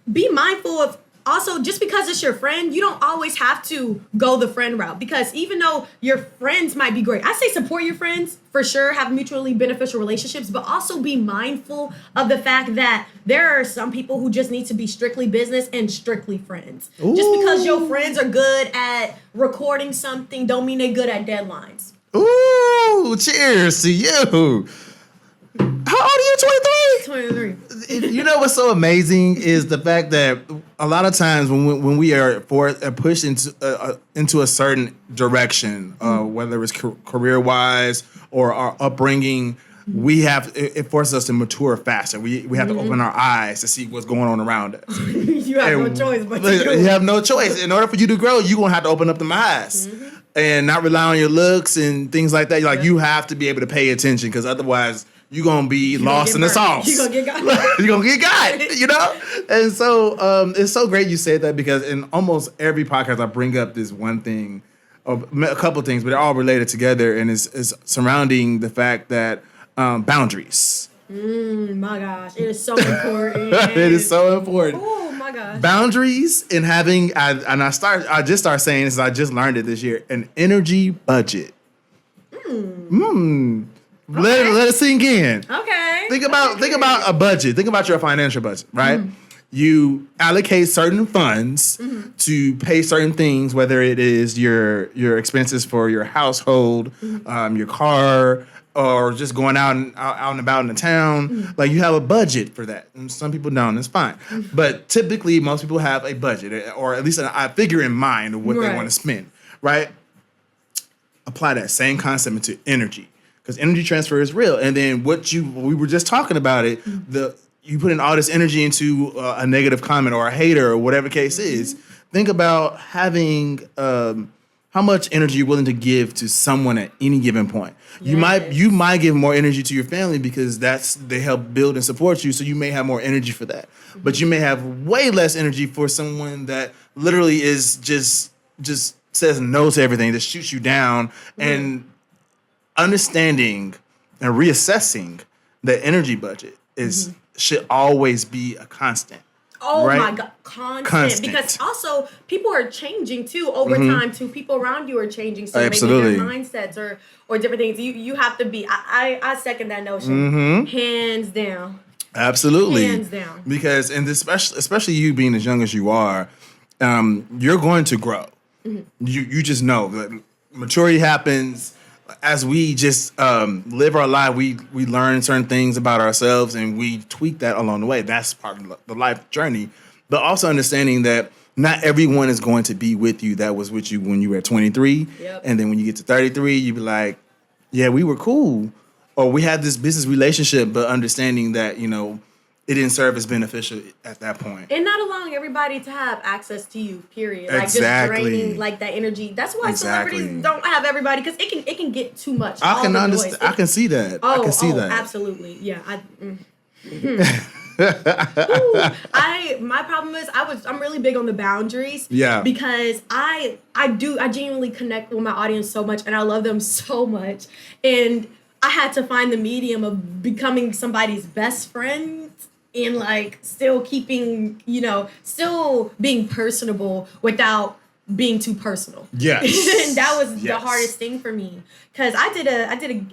be mindful of. Also, just because it's your friend, you don't always have to go the friend route because even though your friends might be great, I say support your friends for sure, have mutually beneficial relationships, but also be mindful of the fact that there are some people who just need to be strictly business and strictly friends. Ooh. Just because your friends are good at recording something don't mean they're good at deadlines. Ooh, cheers to you. How old are you? 23. 23? You know what's so amazing is the fact that a lot of times when we are pushed into a certain direction, whether it's career wise or our upbringing, it forces us to mature faster. We have to open our eyes to see what's going on around us. You have no choice but to do You it. have no choice. In order for you to grow, you're gonna have to open up them eyes and not rely on your looks and things like that. Like you have to be able to pay attention because otherwise you're gonna be lost in the sauce. You're gonna get got. You're gonna get got, you know? And so it's so great you said that because in almost every podcast I bring up this one thing, or a couple of things, but they're all related together and is surrounding the fact that boundaries. My gosh, it is so important. It is so important. Oh my gosh. Boundaries and having, I just started saying this, I just learned it this year, an energy budget. Let it sink in. Okay. Think about a budget. Think about your financial budget, right? You allocate certain funds to pay certain things, whether it is your expenses for your household, your car, or just going out and about in the town. Like you have a budget for that. And some people don't. It's fine. But typically, most people have a budget, or at least a figure in mind of what they want to spend, right? Apply that same concept into energy. Because energy transfer is real, and then we were just talking about it. You put in all this energy into a negative comment or a hater or whatever the case is. Think about having how much energy you're willing to give to someone at any given point. Yes. You might give more energy to your family because they help build and support you, so you may have more energy for that. But you may have way less energy for someone that literally is just says no to everything, that shoots you down and. Understanding and reassessing the energy budget should always be a constant. Oh right? my God, constant. Because also people are changing too over time too. People around you are changing, so Absolutely. maybe their mindsets or different things. You have to be. I second that notion, hands down. Absolutely, hands down. Because especially you being as young as you are, you're going to grow. You just know that maturity happens. As we just live our life, we learn certain things about ourselves and we tweak that along the way. That's part of the life journey. But also understanding that not everyone is going to be with you that was with you when you were 23. Yep. And then when you get to 33, you be like, yeah, we were cool, or we had this business relationship, but understanding that, you know, it didn't serve as beneficial at that point. And not allowing everybody to have access to you, period. Like Exactly. just draining like that energy. That's why Exactly. celebrities don't have everybody, because it can get too much. I all can the understand. noise. I can see that. I can see that. Absolutely. Yeah. My problem is I'm really big on the boundaries. Yeah. Because I genuinely connect with my audience so much, and I love them so much. And I had to find the medium of becoming somebody's best friend and like still keeping, you know, still being personable without being too personal. Yes. And that was the hardest thing for me, because I did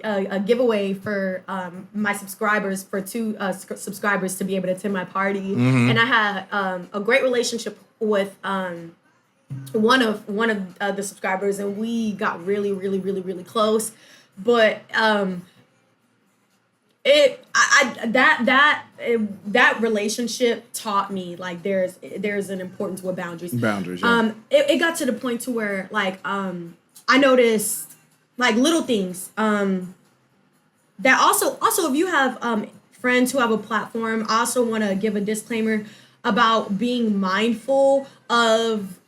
a giveaway for my subscribers, for 2 subscribers to be able to attend my party, and I had a great relationship with one of the subscribers, and we got really, really, really, really close, but that relationship taught me like there's an importance with boundaries. Boundaries. Yeah. It got to the point to where like I noticed like little things that also if you have friends who have a platform, I also want to give a disclaimer about being mindful of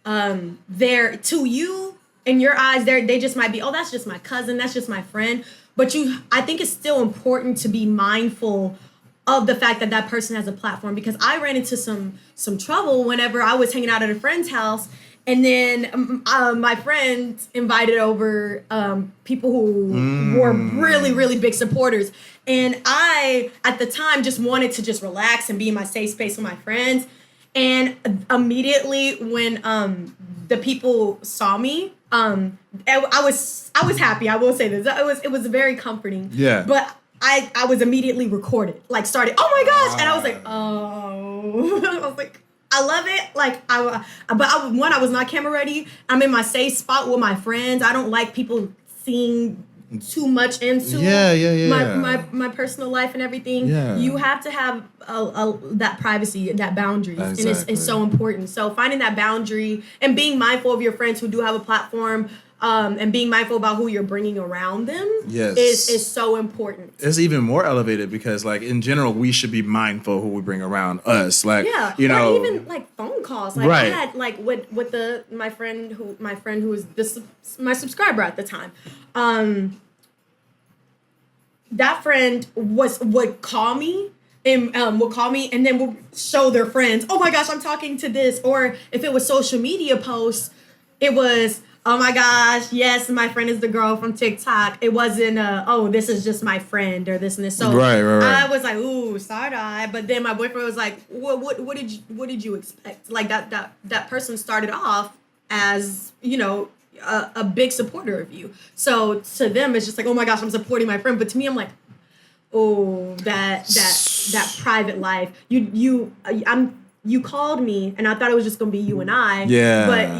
to you, in your eyes, they just might be, oh, that's just my cousin, that's just my friend. But I think it's still important to be mindful of the fact that that person has a platform, because I ran into some trouble whenever I was hanging out at a friend's house, and then my friend invited over people who were really, really big supporters. And I, at the time, just wanted to just relax and be in my safe space with my friends. And immediately when the people saw me, I was happy. I will say this. It was very comforting. Yeah. But I was immediately recorded, like started, oh my gosh. And I was like, oh, I was like, I love it. Like I was not camera ready. I'm in my safe spot with my friends. I don't like people seeing too much into my personal life and everything. Yeah. You have to have that privacy, that boundaries, exactly. And it's so important. So finding that boundary and being mindful of your friends who do have a platform, and being mindful about who you're bringing around them, is so important. It's even more elevated because, like, in general, we should be mindful who we bring around us. Like, you know, or even like phone calls. Like I had like with my friend who was my subscriber at the time. That friend would call me and then would show their friends, oh my gosh, I'm talking to this. Or if it was social media posts, it was, oh my gosh, yes, my friend is the girl from TikTok. It wasn't oh, this is just my friend or this and this. So right. I was like, ooh, side-eye. But then my boyfriend was like, what did you expect? Like that person started off as, you know, a big supporter of you. So to them, it's just like, oh my gosh, I'm supporting my friend. But to me, I'm like, oh, that private life. You called me, and I thought it was just gonna be you and I. Yeah. But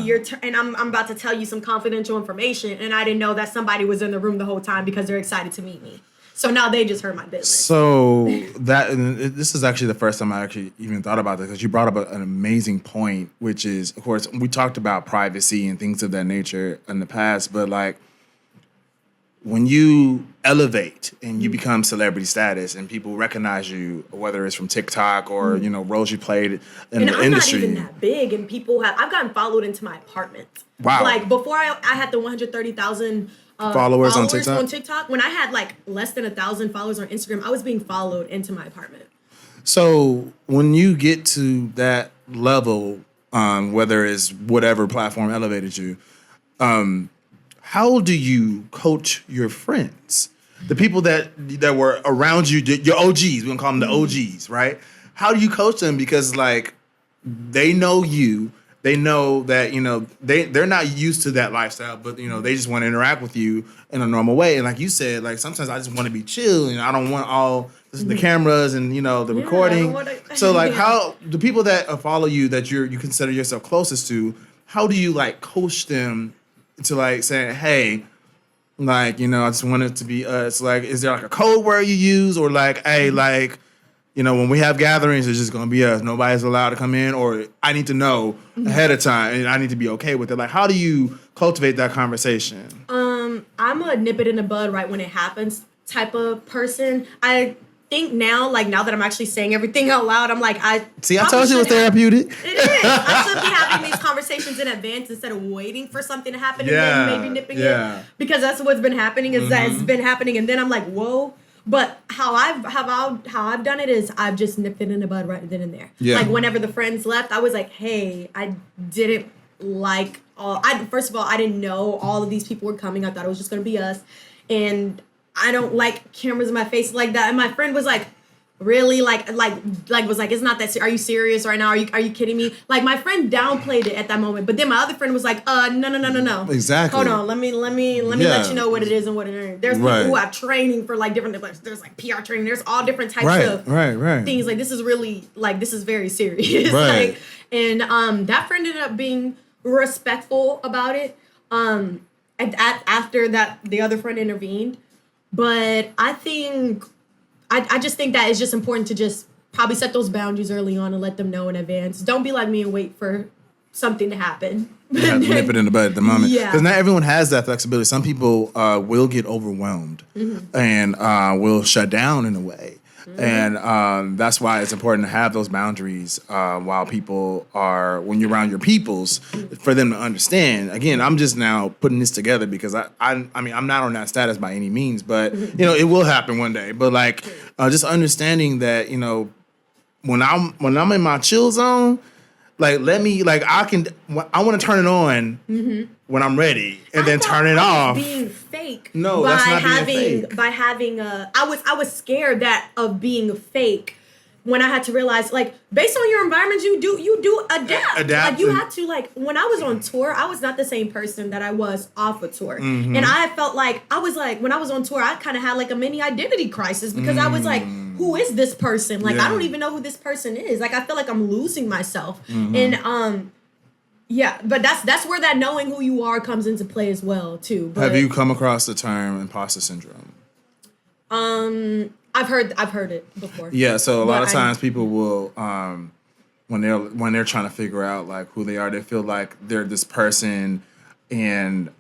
and I'm about to tell you some confidential information, and I didn't know that somebody was in the room the whole time because they're excited to meet me. So now they just heard my business. So this is actually the first time I actually even thought about this, because you brought up an amazing point, which is, of course, we talked about privacy and things of that nature in the past, but like when you elevate and you become celebrity status and people recognize you, whether it's from TikTok or you know roles you played in the industry. And I'm not even that big, and I've gotten followed into my apartment. Wow! Like before I had the 130,000. Followers on TikTok? When I had like less than 1,000 followers on Instagram, I was being followed into my apartment. So when you get to that level, whether it's whatever platform elevated you, how do you coach your friends? The people that were around you, your OGs, we're gonna call them the OGs, right? How do you coach them? Because like they know you. They know that, you know, they're not used to that lifestyle, but, you know, they just want to interact with you in a normal way. And like you said, like sometimes I just want to be chill and I don't want all the cameras and, you know, the recording. So like how the people that follow you that you consider yourself closest to, how do you like coach them to like saying, hey, like, you know, I just want it to be us. Like, is there like a code word you use or like, hey, like, you know, when we have gatherings, it's just going to be us. Nobody's allowed to come in, or I need to know ahead of time, and I need to be okay with it. Like, how do you cultivate that conversation? I'm a nip it in the bud right when it happens type of person. I think now that I'm actually saying everything out loud, I'm like, I told you it was therapeutic. It is. I should be having these conversations in advance instead of waiting for something to happen and then maybe nipping it. Because that's what's been happening is that it's been happening and then I'm like, whoa. But how I've done it is I've just nipped it in the bud right then and there. Yeah. Like whenever the friends left, I was like, hey, I didn't like first of all, I didn't know all of these people were coming. I thought it was just gonna be us. And I don't like cameras in my face like that. And my friend was like, really? Like was like, it's not that are you serious right now? Are you kidding me? Like my friend downplayed it at that moment. But then my other friend was like, no. Exactly. Hold on, let me let you know what it is and what it isn't. There's people who have training for like different, there's like PR training, there's all different types of things. Like this is really this is very serious. Right. And that friend ended up being respectful about it. After that the other friend intervened. But I think I just think that it's just important to just probably set those boundaries early on and let them know in advance. Don't be like me and wait for something to happen. You have to nip it in the bud at the moment. Yeah. Because not everyone has that flexibility. Some people will get overwhelmed and will shut down in a way. And that's why it's important to have those boundaries while people are, when you're around your peoples, for them to understand. Again, I'm just now putting this together because I mean, I'm not on that status by any means, but, you know, it will happen one day. But, like, just understanding that, you know, when I'm in my chill zone, like, I want to turn it on when I'm ready and then turn it off. Being fake. No, that's not being fake. By having I was scared of being fake when I had to realize, like, based on your environment, you do adapt. Like, you had to, like, when I was on tour, I was not the same person that I was off of tour. And I felt like, when I was on tour, I kind of had, like, a mini identity crisis because I was like, who is this person? Like, I don't even know who this person is. Like, I feel like I'm losing myself. And, yeah, but that's where that knowing who you are comes into play as well, too. But, have you come across the term imposter syndrome? I've heard it before. Yeah, so a lot of times people will when they're trying to figure out like who they are, they feel like they're this person and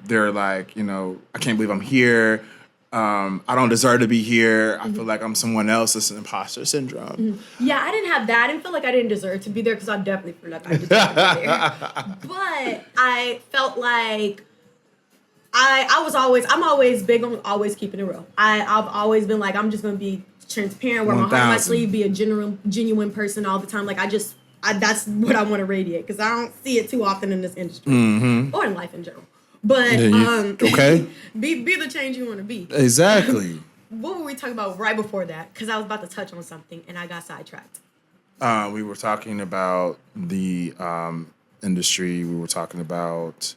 they're like, you know, I can't believe I'm here. I don't deserve to be here. I feel like I'm someone else. It's an imposter syndrome. Yeah, I didn't have that. I didn't feel like I didn't deserve to be there because I definitely feel like I deserve to be there. But I felt like I'm always big on always keeping it real. I've always been like, I'm just going to be transparent, wear my heart on my sleeve, be a genuine person all the time. Like, that's what I want to radiate because I don't see it too often in this industry or in life in general. But, okay. be the change you want to be. Exactly. What were we talking about right before that? Because I was about to touch on something and I got sidetracked. We were talking about the industry. We were talking about...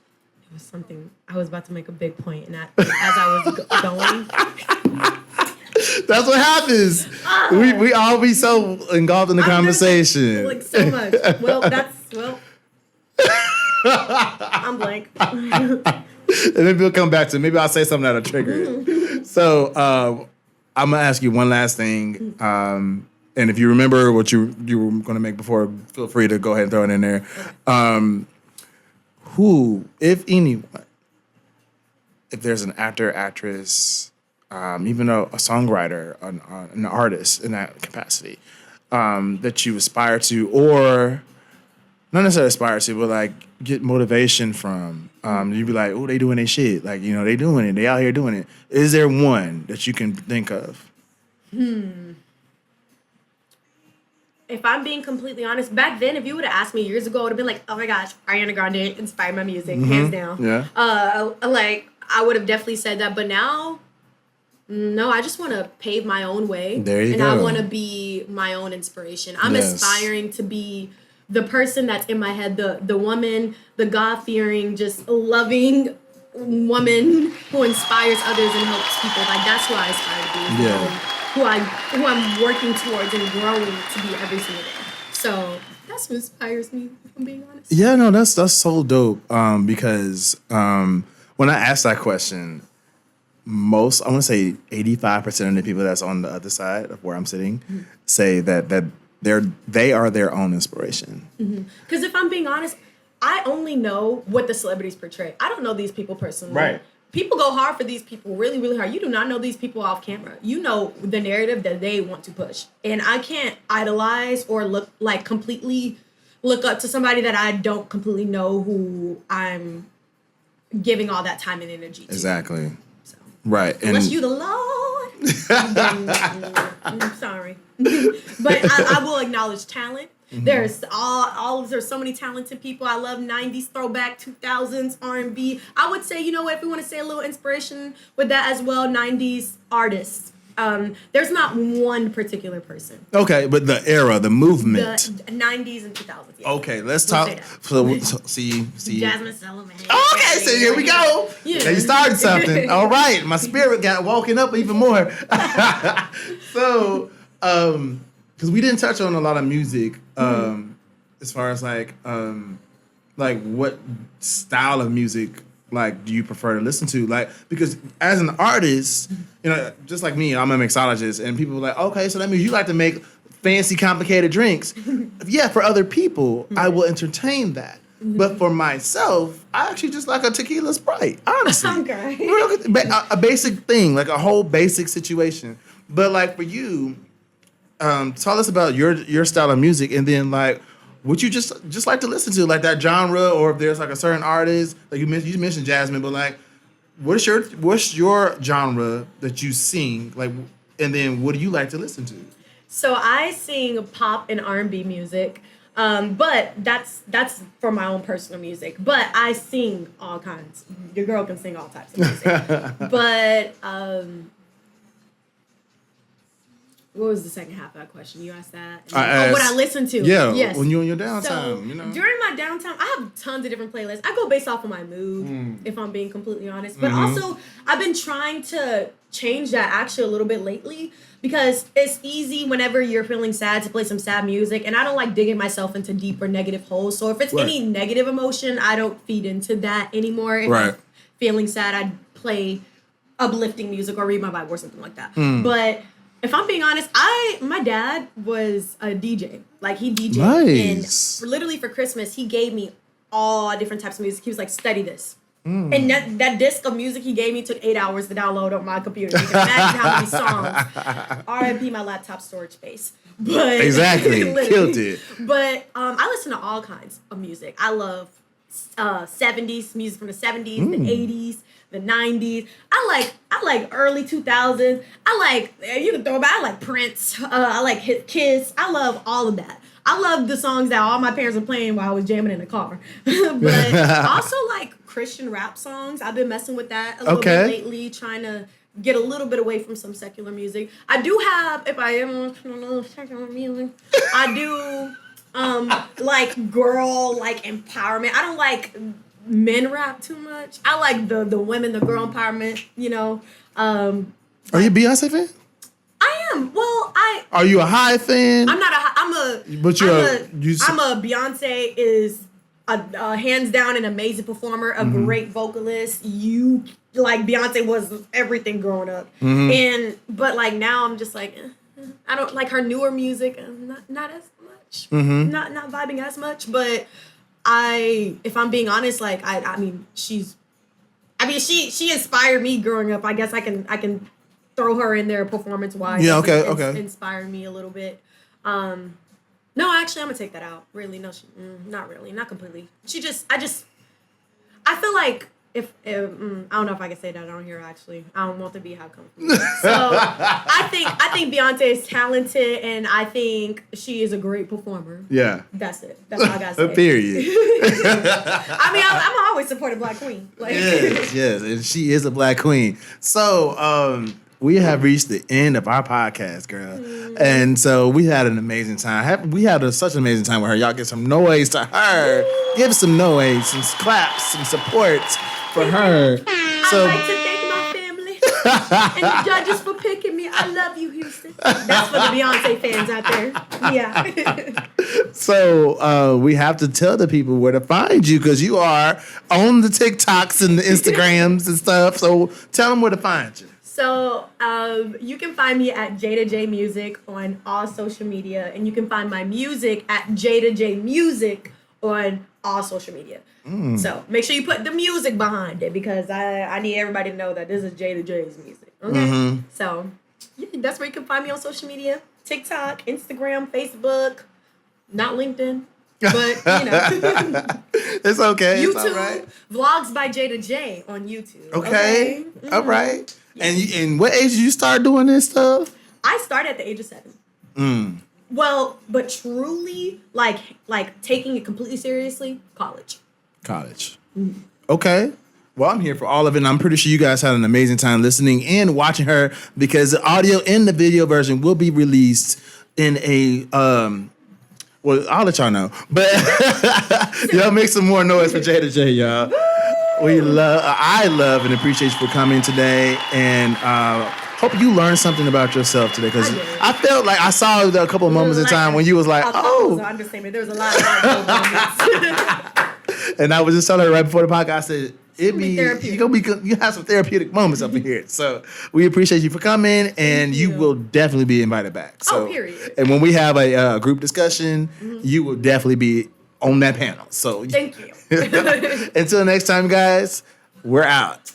It was something... I was about to make a big point, and as I was going... That's what happens. We all be so engulfed in the conversation. Like, so much. I'm blank. And then we'll come back to it. Maybe I'll say something that'll trigger it. So I'm going to ask you one last thing. And if you remember what you were going to make before, feel free to go ahead and throw it in there. Who, if anyone, if there's an actor, actress, even a songwriter, an artist in that capacity, that you aspire to, or not necessarily aspire to, but like get motivation from, you'd be like, oh, they doing their shit. Like, you know, they doing it. They out here doing it. Is there one that you can think of? If I'm being completely honest, back then, if you would have asked me years ago, I would have been like, oh my gosh, Ariana Grande inspired my music, hands down. Yeah. Like, I would have definitely said that. But now, no, I just want to pave my own way. There you go. go. And I want to be my own inspiration. I'm aspiring to be the person that's in my head, the woman, the God-fearing, just loving woman who inspires others and helps people. Like, that's who I aspire to be. Yeah. Who I'm working towards and growing to be every single day. So that's what inspires me, if I'm being honest. Yeah, no, that's so dope. Because when I asked that question, I want to say 85% of the people that's on the other side of where I'm sitting say that they are their own inspiration. Because if I'm being honest, I only know what the celebrities portray. I don't know these people personally. Right. people go hard for these people, really, really hard. You do not know these people off camera. You know the narrative that they want to push. And I can't idolize or completely look up to somebody that I don't completely know who I'm giving all that time and energy to. Exactly. So, right. Unless you the Lord. I'm sorry. But I will acknowledge talent. Mm-hmm. There's so many talented people. I love 90s throwback, 2000s R&B. I would say, if we want to say a little inspiration with that as well, 90s artists. There's not one particular person. Okay, but the era, the movement. The 90s and 2000s. Yeah. Okay, let's talk. So see. Jasmine Sullivan. Okay, so here we go. Yeah. Now you started something. All right, my spirit got woken up even more. So, because we didn't touch on a lot of music, as far as like what style of music do you prefer to listen to? Because as an artist, just like me, I'm a mixologist, and people are like, okay, so that means you like to make fancy, complicated drinks. Yeah, for other people, I will entertain that. But for myself, I actually just like a tequila Sprite, honestly. Okay. A basic thing, like a whole basic situation. But for you, tell us about your style of music, and then what you just like to listen to, that genre, or if there's a certain artist, you mentioned Jasmine, but what's your genre that you sing, and then what do you like to listen to? So I sing pop and R&B music, but that's for my own personal music. But I sing all kinds. Your girl can sing all types of music. But what was the second half of that question? You asked that. What I listen to. Yeah. Yes. When you're in your downtime, So, during my downtime, I have tons of different playlists. I go based off of my mood, if I'm being completely honest. But also, I've been trying to change that actually a little bit lately, because it's easy whenever you're feeling sad to play some sad music, and I don't like digging myself into deeper negative holes. So if it's any negative emotion, I don't feed into that anymore. If I'm feeling sad, I'd play uplifting music or read my Bible or something like that. But if I'm being honest, my dad was a DJ. He DJed. Nice. And literally for Christmas, he gave me all different types of music. He was like, study this. And that disc of music he gave me took 8 hours to download on my computer. You can imagine how many songs. R.I.P. my laptop storage space. But exactly. Killed it. But I listen to all kinds of music. I love 70s, music from the 70s, the 80s. The 90s. I like early 2000s. You can throw back. I like Prince. I like Kiss. I love all of that. I love the songs that all my parents were playing while I was jamming in the car. But I also like Christian rap songs. I've been messing with that a little bit lately, trying to get a little bit away from some secular music. I do have, if I am on secular music, I do girl empowerment. I don't like men rap too much. I like the women, the girl empowerment, Are you a Beyonce fan? I am. Well, Are you a high fan? I'm not a Beyonce is a hands down an amazing performer, a great vocalist. Beyonce was everything growing up. But now I'm just I don't like her newer music. Not as much. Not vibing as much, but if I'm being honest, she inspired me growing up. I guess I can throw her in there performance wise. Yeah, okay. Inspired me a little bit. No, actually, I'm gonna take that out. Really, no, not really, not completely. I feel like if I don't know if I can say that on here. Actually, I don't want to be how come. So I think Beyonce is talented, and I think she is a great performer. Yeah, that's it. That's all I gotta say. Period. I'm always support a Black queen. Yes, and she is a Black queen. So we have reached the end of our podcast, girl. And so we had an amazing time. We had such an amazing time with her. Y'all get some noise to her. Give some noise, some claps, some support for her. I'd like to thank my family and the judges for picking me. I love you, Houston. That's for the Beyonce fans out there. Yeah. So we have to tell the people where to find you, because you are on the TikToks and the Instagrams and stuff. So tell them where to find you. So you can find me at Jada J Music on all social media, and you can find my music at Jada J Music on all social media. So make sure you put the music behind it because I need everybody to know that this is Jada J's music. Okay? So yeah, that's where you can find me on social media. TikTok, Instagram, Facebook, not LinkedIn. But, you know. It's okay. YouTube, it's all right. Vlogs by Jada J on YouTube. Okay. Mm-hmm. All right. Yeah. And what age did you start doing this stuff? I started at the age of 7. Well, but truly, like taking it completely seriously, college. Okay. Well, I'm here for all of it, and I'm pretty sure you guys had an amazing time listening and watching her because the audio and the video version will be released in a well, I'll let y'all know. But y'all make some more noise for Jada J, y'all. I love and appreciate you for coming today, and hope you learned something about yourself today. Because I felt like I saw a couple of moments in time when you was like, "Oh." Understatement. There was a lot of moments. And I was just telling her right before the podcast, I said, you have some therapeutic moments up in here. So we appreciate you for coming, and you will definitely be invited back. So, period. And when we have a group discussion, you will definitely be on that panel. So thank you. Until next time, guys, we're out.